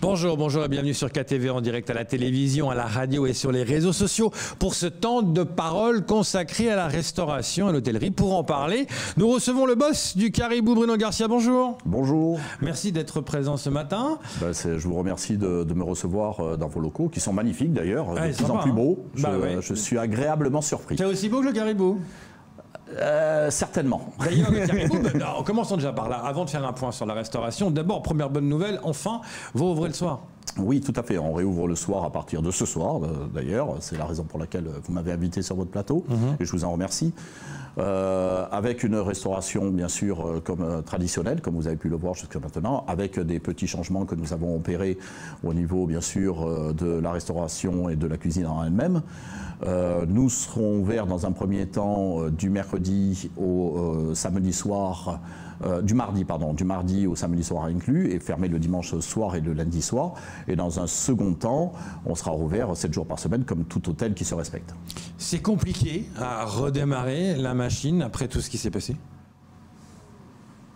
Bonjour, bonjour et bienvenue sur KTV en direct à la télévision, à la radio et sur les réseaux sociaux pour ce temps de parole consacré à la restauration et l'hôtellerie. Pour en parler, nous recevons le boss du Caribou, Bruno Garcia. Bonjour. Bonjour. Merci d'être présent ce matin. Je vous remercie de me recevoir dans vos locaux, qui sont magnifiques d'ailleurs, de plus en sympa, plus beaux. Je suis agréablement surpris. C'est aussi beau que le Caribou? Certainement. D'ailleurs, le Caribou, commençons déjà par là. Avant de faire un point sur la restauration, d'abord, première bonne nouvelle, enfin, vous ouvrez le soir. Oui, tout à fait. On réouvre le soir à partir de ce soir, d'ailleurs. C'est la raison pour laquelle vous m'avez invité sur votre plateau, et je vous en remercie. Avec une restauration, bien sûr, comme traditionnelle, comme vous avez pu le voir jusqu'à maintenant, avec des petits changements que nous avons opérés au niveau, bien sûr, de la restauration et de la cuisine en elle-même. Nous serons ouverts dans un premier temps du mercredi au samedi soir, du mardi au samedi soir inclus, et fermé le dimanche soir et le lundi soir. Et dans un second temps, on sera ouvert 7 jours par semaine, comme tout hôtel qui se respecte. C'est compliqué à redémarrer la machine après tout ce qui s'est passé?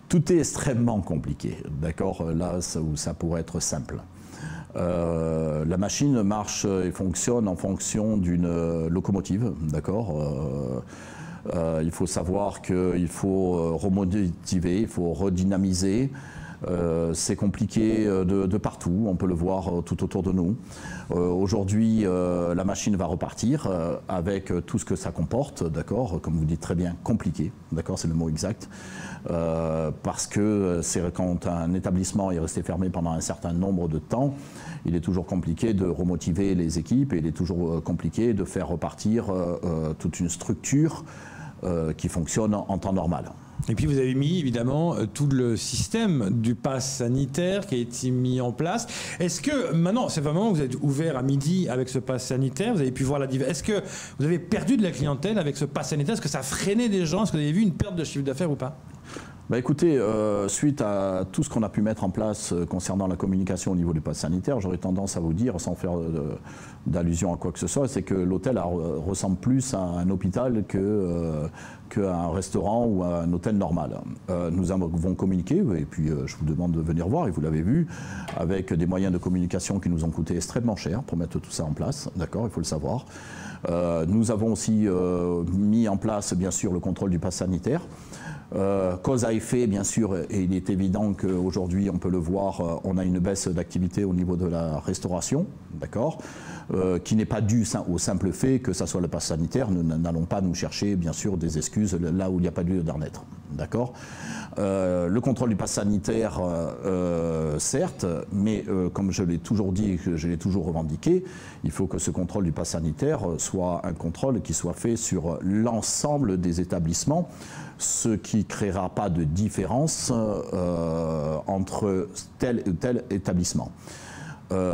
Tout est extrêmement compliqué, d'accord? Là où ça pourrait être simple. La machine marche et fonctionne en fonction d'une locomotive, d'accord? Il faut savoir qu'il faut remotiver, il faut redynamiser. C'est compliqué de partout, on peut le voir tout autour de nous. Aujourd'hui, la machine va repartir avec tout ce que ça comporte, d'accord, comme vous dites très bien, compliqué, d'accord, c'est le mot exact, parce que c'est quand un établissement est resté fermé pendant un certain nombre de temps, il est toujours compliqué de remotiver les équipes et il est toujours compliqué de faire repartir toute une structure qui fonctionne en temps normal. Et puis vous avez mis évidemment tout le système du pass sanitaire qui a été mis en place. Est-ce que maintenant, c'est vraiment vous êtes ouvert à midi avec ce pass sanitaire, vous avez pu voir la diversité. Est-ce que vous avez perdu de la clientèle avec ce pass sanitaire? Est-ce que ça a freiné des gens? Est-ce que vous avez vu une perte de chiffre d'affaires ou pas? Écoutez, suite à tout ce qu'on a pu mettre en place concernant la communication au niveau du pass sanitaire, j'aurais tendance à vous dire, sans faire d'allusion à quoi que ce soit, c'est que l'hôtel ressemble plus à un hôpital qu'à un restaurant ou à un hôtel normal. Nous avons communiqué, et puis je vous demande de venir voir, et vous l'avez vu, avec des moyens de communication qui nous ont coûté extrêmement cher pour mettre tout ça en place, d'accord, il faut le savoir. Nous avons aussi mis en place, bien sûr, le contrôle du pass sanitaire. Cause à effet, bien sûr, et il est évident qu'aujourd'hui, on peut le voir, on a une baisse d'activité au niveau de la restauration, d'accord, qui n'est pas due au simple fait que ça soit le pass sanitaire. Nous n'allons pas nous chercher, bien sûr, des excuses là où il n'y a pas lieu d'en être, d'accord. Le contrôle du pass sanitaire, certes, mais comme je l'ai toujours dit et que je l'ai toujours revendiqué, il faut que ce contrôle du pass sanitaire soit un contrôle qui soit fait sur l'ensemble des établissements, ce qui ne créera pas de différence entre tel ou tel établissement.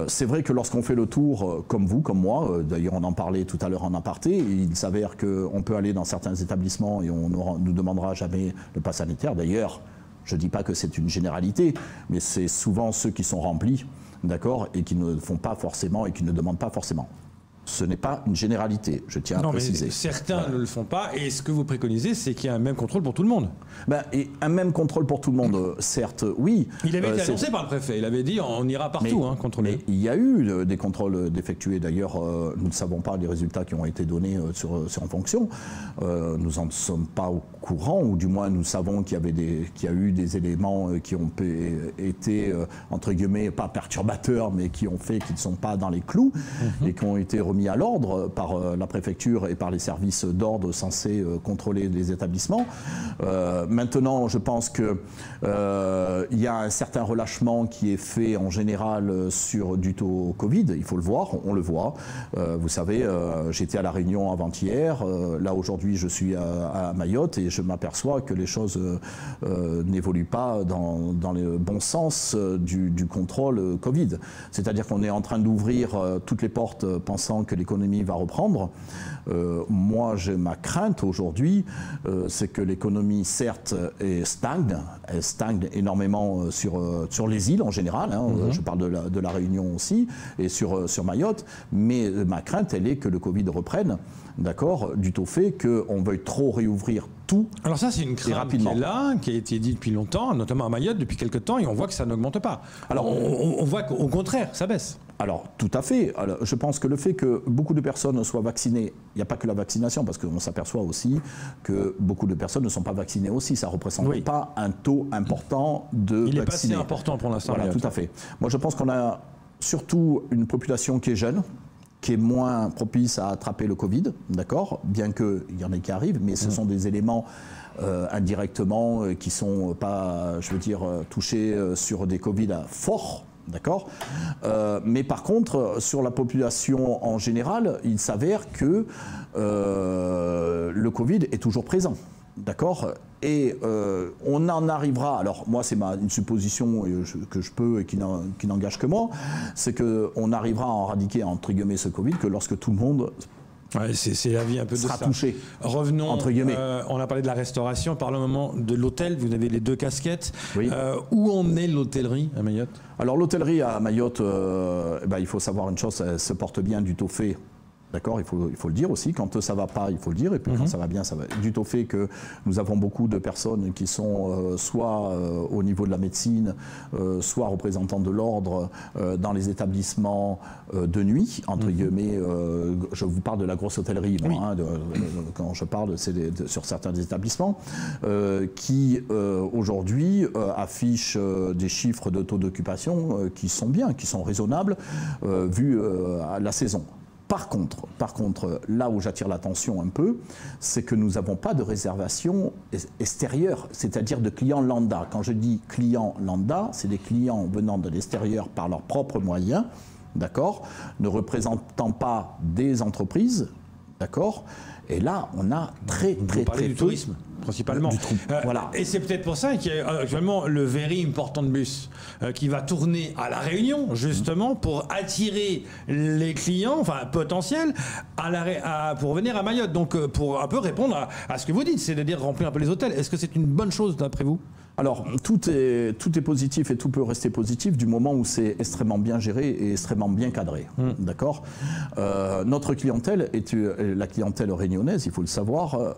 C'est vrai que lorsqu'on fait le tour, comme vous, comme moi, d'ailleurs on en parlait tout à l'heure en aparté, il s'avère qu'on peut aller dans certains établissements et on ne nous demandera jamais le pass sanitaire. D'ailleurs, je ne dis pas que c'est une généralité, mais c'est souvent ceux qui sont remplis, d'accord, et qui ne font pas forcément et qui ne demandent pas forcément. Ce n'est pas une généralité, je tiens à préciser. Mais certains ne le font pas, et ce que vous préconisez, c'est qu'il y a un même contrôle pour tout le monde. Et un même contrôle pour tout le monde, certes, oui. Il avait été annoncé par le préfet, il avait dit on ira partout contrôler. Mais il y a eu des contrôles d'effectués, d'ailleurs, nous ne savons pas les résultats qui ont été donnés en fonction. Nous n'en sommes pas au courant, ou du moins nous savons qu'il y a eu des éléments qui ont été, entre guillemets, pas perturbateurs, mais qui ont fait qu'ils ne sont pas dans les clous, et qui ont été mis à l'ordre par la préfecture et par les services d'ordre censés contrôler les établissements. Maintenant, je pense qu'il y a un certain relâchement qui est fait en général dû au Covid, il faut le voir, on le voit. Vous savez, j'étais à La Réunion avant-hier, là aujourd'hui je suis à Mayotte et je m'aperçois que les choses n'évoluent pas dans le bon sens du contrôle Covid. C'est-à-dire qu'on est en train d'ouvrir toutes les portes pensant que l'économie va reprendre. Moi, j'ai ma crainte aujourd'hui, c'est que l'économie, certes, elle stagne énormément sur les îles en général, je parle de la Réunion aussi, et sur Mayotte, mais ma crainte, elle est que le Covid reprenne, d'accord, du tout fait qu'on veuille trop réouvrir tout. Alors ça, c'est une crainte qui est là, qui a été dit depuis longtemps, notamment à Mayotte depuis quelques temps, et on voit que ça n'augmente pas. Alors on voit qu'au contraire, ça baisse. Alors, tout à fait. Alors, je pense que le fait que beaucoup de personnes soient vaccinées, il n'y a pas que la vaccination, parce qu'on s'aperçoit aussi que beaucoup de personnes ne sont pas vaccinées aussi. Ça ne représente pas un taux important de vaccinés. Il n'est pas si important pour l'instant. Voilà, tout à fait. Moi, je pense qu'on a surtout une population qui est jeune, qui est moins propice à attraper le Covid, d'accord, bien qu'il y en ait qui arrivent, mais ce sont des éléments indirectement qui ne sont pas, je veux dire, touchés sur des Covid forts. D'accord, mais par contre, sur la population en général, il s'avère que le Covid est toujours présent. D'accord, et on en arrivera, alors moi c'est une supposition que je peux et qui n'engage que moi, c'est qu'on arrivera à éradiquer entre guillemets ce Covid que lorsque tout le monde c'est la vie un peu de sera ça. Touché. Revenons, entre guillemets. On a parlé de la restauration, parlons un moment de l'hôtel, vous avez les deux casquettes. Oui. Où en est l'hôtellerie à Mayotte? Alors l'hôtellerie à Mayotte, il faut savoir une chose, elle se porte bien du tout fait. D'accord, il faut le dire aussi, quand ça ne va pas, il faut le dire, et puis quand ça va bien, ça va. Du au fait que nous avons beaucoup de personnes qui sont soit au niveau de la médecine, soit représentants de l'ordre dans les établissements de nuit, entre guillemets, je vous parle de la grosse hôtellerie, moi, quand je parle, c'est sur certains établissements, qui aujourd'hui affichent des chiffres de taux d'occupation qui sont bien, qui sont raisonnables, vu à la saison. Par contre, là où j'attire l'attention un peu, c'est que nous n'avons pas de réservation extérieure, c'est-à-dire de clients lambda. Quand je dis clients lambda, c'est des clients venant de l'extérieur par leurs propres moyens, d'accord, ne représentant pas des entreprises, d'accord. Et là, on a très peu du tourisme, principalement. Voilà. Et c'est peut-être pour ça qu'il y a actuellement le Very Important Bus qui va tourner à La Réunion, justement, pour attirer les clients, enfin potentiels, pour venir à Mayotte. Donc, pour un peu répondre à ce que vous dites, c'est-à-dire remplir un peu les hôtels. Est-ce que c'est une bonne chose, d'après vous ? Alors, tout est positif et tout peut rester positif du moment où c'est extrêmement bien géré et extrêmement bien cadré. D'accord. Notre clientèle est la clientèle réunionnaise, il faut le savoir.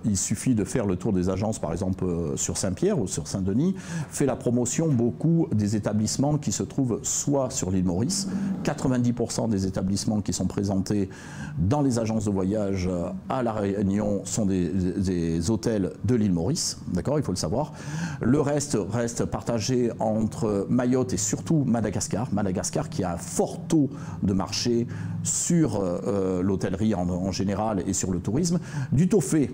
Il suffit de faire le tour des agences, par exemple, sur Saint-Pierre ou sur Saint-Denis, fait la promotion beaucoup des établissements qui se trouvent soit sur l'île Maurice. 90% des établissements qui sont présentés dans les agences de voyage à La Réunion sont des hôtels de l'île Maurice. D'accord, il faut le savoir. Le reste partagé entre Mayotte et surtout Madagascar. Madagascar qui a un fort taux de marché sur l'hôtellerie en général et sur le tourisme. Du tout fait, et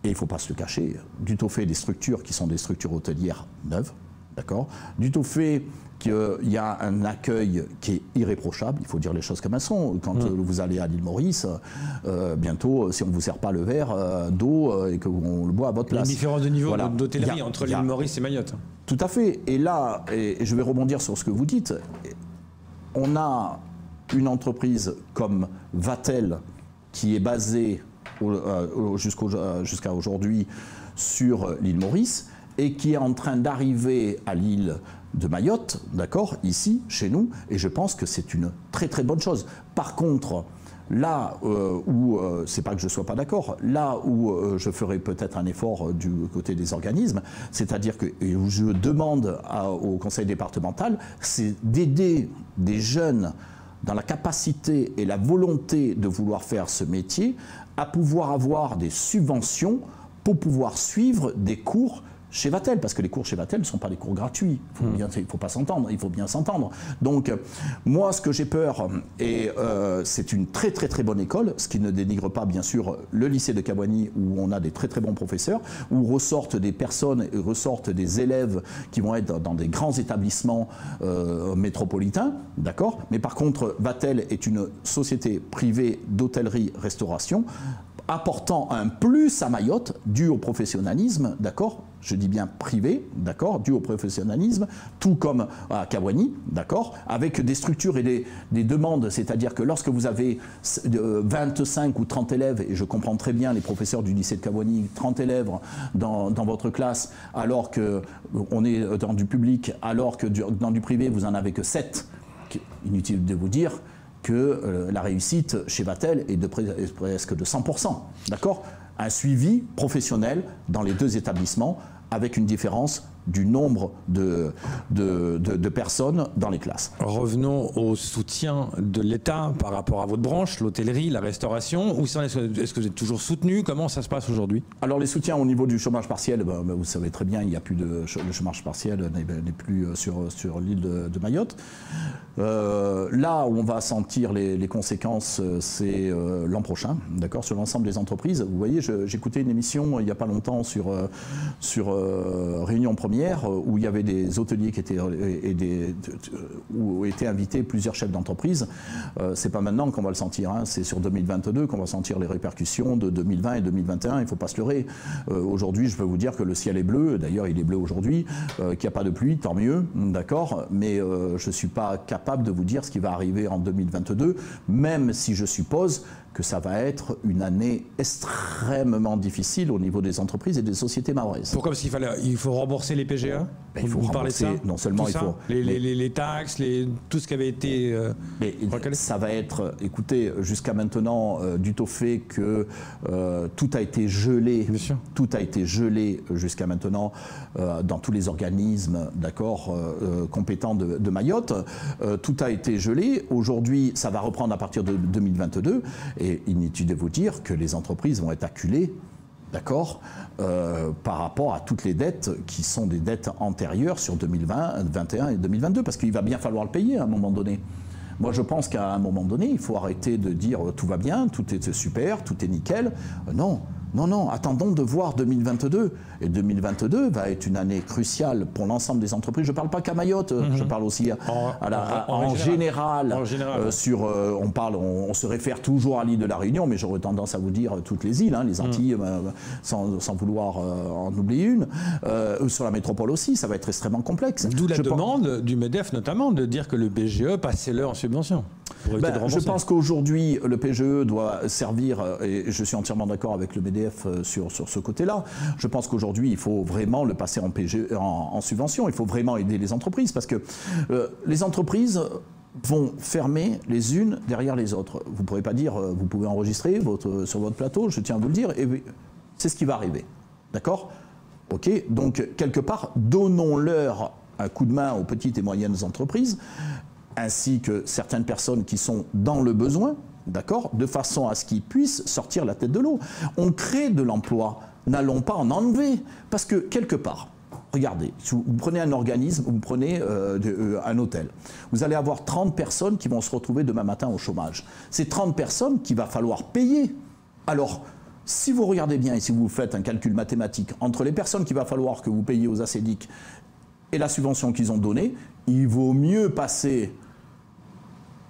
il ne faut pas se le cacher, du tout fait des structures qui sont des structures hôtelières neuves. D'accord. Du tout fait qu'il y a un accueil qui est irréprochable, il faut dire les choses comme elles sont. Quand vous allez à l'île Maurice, bientôt, si on ne vous sert pas le verre d'eau et qu'on le boit à votre place. Il y a une différence de niveau d'hôtellerie entre l'île Maurice et Mayotte. Tout à fait. Et là, et je vais rebondir sur ce que vous dites, on a une entreprise comme Vatel qui est basée jusqu'à aujourd'hui sur l'île Maurice et qui est en train d'arriver à l'île de Mayotte, d'accord, ici, chez nous, et je pense que c'est une très très bonne chose. Par contre, là où, c'est pas que je sois pas d'accord, là où je ferai peut-être un effort du côté des organismes, c'est-à-dire que où je demande au conseil départemental, c'est d'aider des jeunes dans la capacité et la volonté de vouloir faire ce métier, à pouvoir avoir des subventions pour pouvoir suivre des cours chez Vatel, parce que les cours chez Vatel ne sont pas des cours gratuits. Il faut pas s'entendre, il faut bien s'entendre. Donc, moi, ce que j'ai peur, et c'est une très très très bonne école, ce qui ne dénigre pas bien sûr le lycée de Kaboigny, où on a des très très bons professeurs, où ressortent des personnes, ressortent des élèves qui vont être dans des grands établissements métropolitains, d'accord. Mais par contre, Vatel est une société privée d'hôtellerie-restauration, apportant un plus à Mayotte, dû au professionnalisme, d'accord, je dis bien privé, d'accord, dû au professionnalisme, tout comme à Kaboigny, d'accord, avec des structures et des demandes, c'est-à-dire que lorsque vous avez 25 ou 30 élèves, et je comprends très bien les professeurs du lycée de Kaboigny, 30 élèves dans votre classe, alors qu'on est dans du public, alors que dans du privé, vous en avez que 7, inutile de vous dire que la réussite chez Vatel est presque de 100%, d'accord. un suivi professionnel dans les 2 établissements, avec une différence du nombre de personnes dans les classes. Revenons au soutien de l'État par rapport à votre branche, l'hôtellerie, la restauration. Est-ce que vous êtes toujours soutenu? Comment ça se passe aujourd'hui? Alors les soutiens au niveau du chômage partiel, vous savez très bien, il n'y a plus le chômage partiel n'est plus sur l'île de Mayotte. Là où on va sentir les conséquences, c'est l'an prochain, d'accord, sur l'ensemble des entreprises. Vous voyez, j'écoutais une émission il n'y a pas longtemps sur Réunion Première, où il y avait des hôteliers qui étaient où étaient invités plusieurs chefs d'entreprise. C'est pas maintenant qu'on va le sentir, hein, c'est sur 2022 qu'on va sentir les répercussions de 2020 et 2021. Il ne faut pas se leurrer. Aujourd'hui, je peux vous dire que le ciel est bleu. D'ailleurs, il est bleu aujourd'hui. Qu'il n'y a pas de pluie, tant mieux, d'accord. Mais je ne suis pas capable de vous dire ce qui va arriver en 2022, même si je suppose que ça va être une année extrêmement difficile au niveau des entreprises et des sociétés mahorais. Pourquoi? Parce qu'il faut rembourser les PGE? Il faut rembourser, non seulement il faut... Les taxes, tout ce qui avait été... mais ça va être, écoutez, jusqu'à maintenant, dû au fait que tout a été gelé, tout a été gelé jusqu'à maintenant dans tous les organismes, d'accord, compétents de Mayotte, tout a été gelé. Aujourd'hui, ça va reprendre à partir de 2022. Et inutile de vous dire que les entreprises vont être acculées, d'accord, par rapport à toutes les dettes qui sont des dettes antérieures sur 2020, 2021 et 2022, parce qu'il va bien falloir le payer à un moment donné. Moi, je pense qu'à un moment donné, il faut arrêter de dire tout va bien, tout est super, tout est nickel. Non. Non, non, attendons de voir 2022. Et 2022 va être une année cruciale pour l'ensemble des entreprises. Je ne parle pas qu'à Mayotte, je parle aussi en général. On se réfère toujours à l'île de la Réunion, mais j'aurais tendance à vous dire toutes les îles, hein, les Antilles, sans vouloir en oublier une. Sur la métropole aussi, ça va être extrêmement complexe. D'où la demande du MEDEF notamment de dire que le PGE passez-le en subvention. Je pense qu'aujourd'hui, le PGE doit servir, et je suis entièrement d'accord avec le MEDEF sur ce côté-là, je pense qu'aujourd'hui, il faut vraiment le passer en subvention, il faut vraiment aider les entreprises, parce que les entreprises vont fermer les unes derrière les autres. Vous ne pourrez pas dire, vous pouvez enregistrer sur votre plateau, je tiens à vous le dire, et c'est ce qui va arriver. D'accord ? Ok, donc quelque part, donnons-leur un coup de main aux petites et moyennes entreprises, ainsi que certaines personnes qui sont dans le besoin, d'accord, de façon à ce qu'ils puissent sortir la tête de l'eau. On crée de l'emploi, n'allons pas en enlever, parce que quelque part, regardez, si vous prenez un organisme, vous prenez un hôtel, vous allez avoir 30 personnes qui vont se retrouver demain matin au chômage. C'est 30 personnes qu'il va falloir payer. Alors, si vous regardez bien et si vous faites un calcul mathématique entre les personnes qu'il va falloir que vous payiez aux ACEDIC et la subvention qu'ils ont donnée, il vaut mieux passer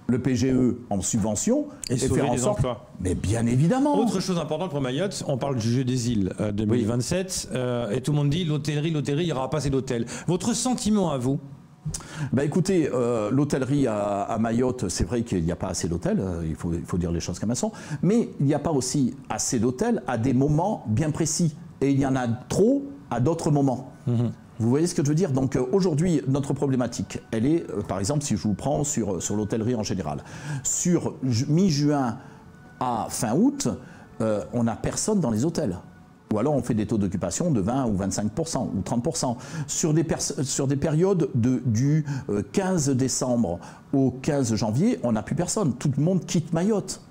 le PGE en subvention et faire en sorte... emplois. Mais bien évidemment. Autre chose importante pour Mayotte, on parle du jeu des îles 2027 et tout le monde dit l'hôtellerie, il n'y aura pas assez d'hôtels. Votre sentiment à vous? Écoutez, l'hôtellerie à Mayotte, c'est vrai qu'il n'y a pas assez d'hôtels, il faut dire les choses comme elles sont, mais il n'y a pas aussi assez d'hôtels à des moments bien précis. Et il y en a trop à d'autres moments. Vous voyez ce que je veux dire? Donc aujourd'hui, notre problématique, elle est, par exemple, si je vous prends sur l'hôtellerie en général, sur mi-juin à fin août, on n'a personne dans les hôtels. Ou alors on fait des taux d'occupation de 20 ou 25% ou 30%. Sur des périodes du 15 décembre au 15 janvier, on n'a plus personne. Tout le monde quitte Mayotte.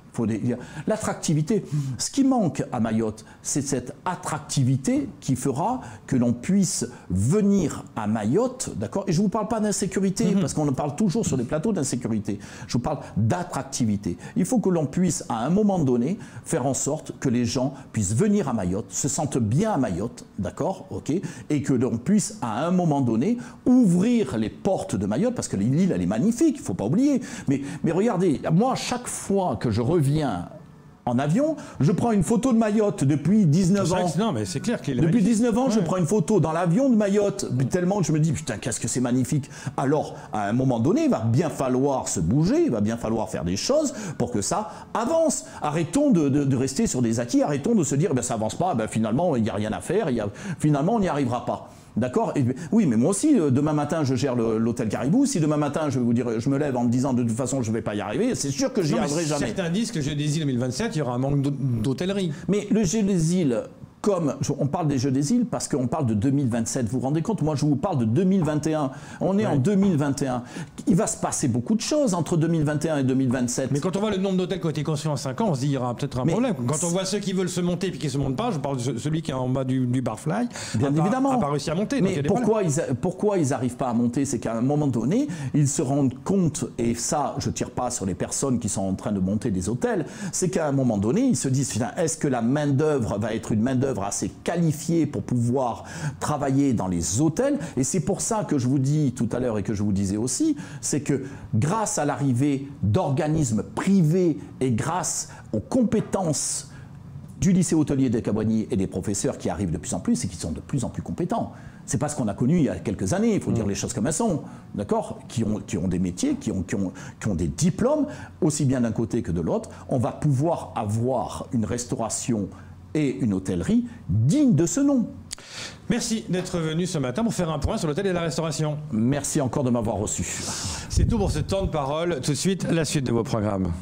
L'attractivité, ce qui manque à Mayotte, c'est cette attractivité qui fera que l'on puisse venir à Mayotte, d'accord? Et je ne vous parle pas d'insécurité, parce qu'on parle toujours sur les plateaux d'insécurité. Je vous parle d'attractivité. Il faut que l'on puisse, à un moment donné, faire en sorte que les gens puissent venir à Mayotte, se sentent bien à Mayotte, d'accord? Ok, et que l'on puisse, à un moment donné, ouvrir les portes de Mayotte, parce que l'île, elle est magnifique, il ne faut pas oublier. Mais regardez, moi, chaque fois que je reviens en avion, je prends une photo de Mayotte depuis 19 ans. Non, mais c'est clair qu'il est Depuis magnifique. 19 ans, je prends une photo dans l'avion de Mayotte, tellement que je me dis, putain, qu'est-ce que c'est magnifique. Alors, à un moment donné, il va bien falloir se bouger, il va bien falloir faire des choses pour que ça avance. Arrêtons de rester sur des acquis, arrêtons de se dire, ça avance pas, finalement, il n'y a rien à faire, finalement, on n'y arrivera pas. D'accord? Oui, mais moi aussi, demain matin, je gère l'hôtel Caribou. Si demain matin, je vais vous dire, je me lève en me disant de toute façon, je ne vais pas y arriver, c'est sûr que j'y arriverai jamais. Certains disent que Jeux des îles 2027, il y aura un manque d'hôtellerie. Mais le Jeux des îles, on parle des Jeux des îles parce qu'on parle de 2027. Vous vous rendez compte? Moi, je vous parle de 2021. On est en 2021. Il va se passer beaucoup de choses entre 2021 et 2027. Mais quand on voit le nombre d'hôtels qui ont été construits en 5 ans, on se dit qu'il y aura peut-être un problème. Quand on voit ceux qui veulent se monter et qui ne se montent pas, je parle de celui qui est en bas du Barfly, bien évidemment, n'a pas réussi à monter. Mais pourquoi ils n'arrivent pas à monter? C'est qu'à un moment donné, ils se rendent compte, et ça, je ne tire pas sur les personnes qui sont en train de monter des hôtels, c'est qu'à un moment donné, ils se disent, est-ce que la main-d'œuvre va être une main-d'œuvre assez qualifiée pour pouvoir travailler dans les hôtels? Et c'est pour ça que je vous dis tout à l'heure et que je vous disais aussi, c'est que grâce à l'arrivée d'organismes privés et grâce aux compétences du lycée hôtelier des Caboigny et des professeurs qui arrivent de plus en plus et qui sont de plus en plus compétents. C'est pas ce qu'on a connu il y a quelques années, il faut dire les choses comme elles sont, d'accord, qui ont des métiers, qui ont des diplômes, aussi bien d'un côté que de l'autre. On va pouvoir avoir une restauration et une hôtellerie digne de ce nom. Merci d'être venu ce matin pour faire un point sur l'hôtel et la restauration. Merci encore de m'avoir reçu. C'est tout pour ce temps de parole. Tout de suite, la suite de vos programmes.